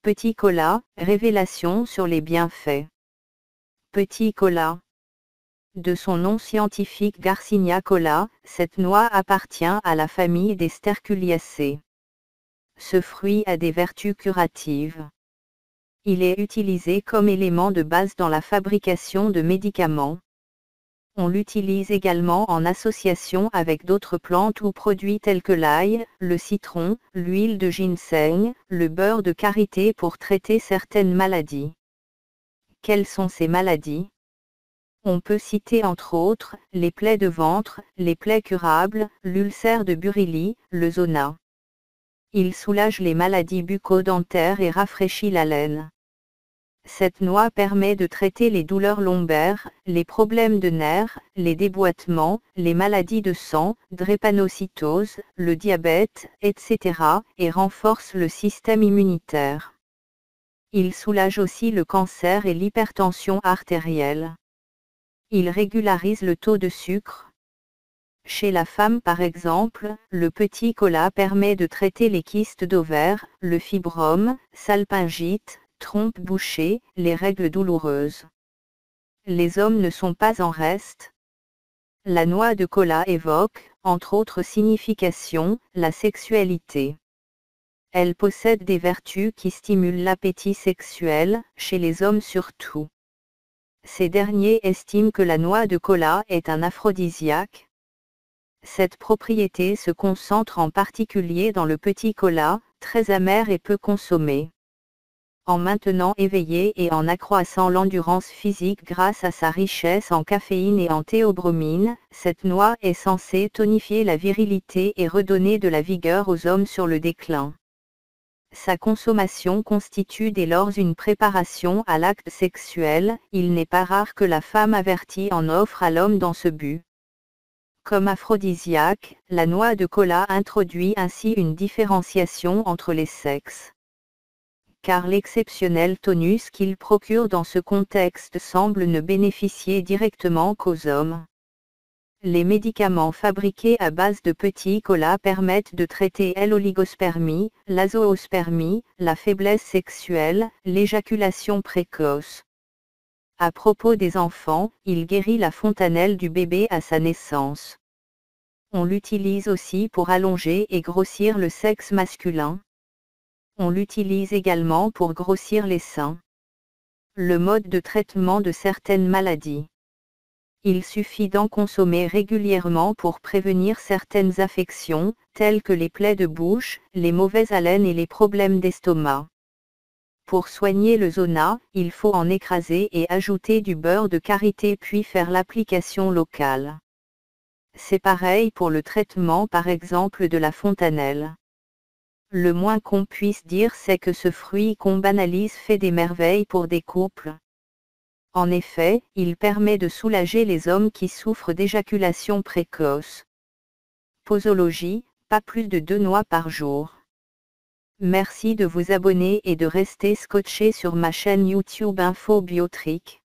Petit cola, révélation sur les bienfaits. Petit cola. De son nom scientifique Garcinia cola, cette noix appartient à la famille des Sterculiaceae. Ce fruit a des vertus curatives. Il est utilisé comme élément de base dans la fabrication de médicaments. On l'utilise également en association avec d'autres plantes ou produits tels que l'ail, le citron, l'huile de ginseng, le beurre de karité pour traiter certaines maladies. Quelles sont ces maladies ? On peut citer entre autres, les plaies de ventre, les plaies curables, l'ulcère de Burili, le zona. Il soulage les maladies bucco-dentaires et rafraîchit la laine. Cette noix permet de traiter les douleurs lombaires, les problèmes de nerfs, les déboîtements, les maladies de sang, drépanocytose, le diabète, etc., et renforce le système immunitaire. Il soulage aussi le cancer et l'hypertension artérielle. Il régularise le taux de sucre. Chez la femme par exemple, le petit cola permet de traiter les kystes d'ovaires, le fibrome, salpingite, trompe bouchée, les règles douloureuses. Les hommes ne sont pas en reste. La noix de cola évoque, entre autres significations, la sexualité. Elle possède des vertus qui stimulent l'appétit sexuel, chez les hommes surtout. Ces derniers estiment que la noix de cola est un aphrodisiaque. Cette propriété se concentre en particulier dans le petit cola, très amer et peu consommé. En maintenant éveillé et en accroissant l'endurance physique grâce à sa richesse en caféine et en théobromine, cette noix est censée tonifier la virilité et redonner de la vigueur aux hommes sur le déclin. Sa consommation constitue dès lors une préparation à l'acte sexuel, il n'est pas rare que la femme avertie en offre à l'homme dans ce but. Comme aphrodisiaque, la noix de cola introduit ainsi une différenciation entre les sexes. Car l'exceptionnel tonus qu'il procure dans ce contexte semble ne bénéficier directement qu'aux hommes. Les médicaments fabriqués à base de petits cola permettent de traiter l'oligospermie, la zoospermie, la faiblesse sexuelle, l'éjaculation précoce. À propos des enfants, il guérit la fontanelle du bébé à sa naissance. On l'utilise aussi pour allonger et grossir le sexe masculin. On l'utilise également pour grossir les seins. Le mode de traitement de certaines maladies. Il suffit d'en consommer régulièrement pour prévenir certaines affections, telles que les plaies de bouche, les mauvaises haleines et les problèmes d'estomac. Pour soigner le zona, il faut en écraser et ajouter du beurre de karité puis faire l'application locale. C'est pareil pour le traitement par exemple de la fontanelle. Le moins qu'on puisse dire c'est que ce fruit qu'on banalise fait des merveilles pour des couples. En effet, il permet de soulager les hommes qui souffrent d'éjaculation précoce. Posologie, pas plus de 2 noix par jour. Merci de vous abonner et de rester scotché sur ma chaîne YouTube Info Biotrick.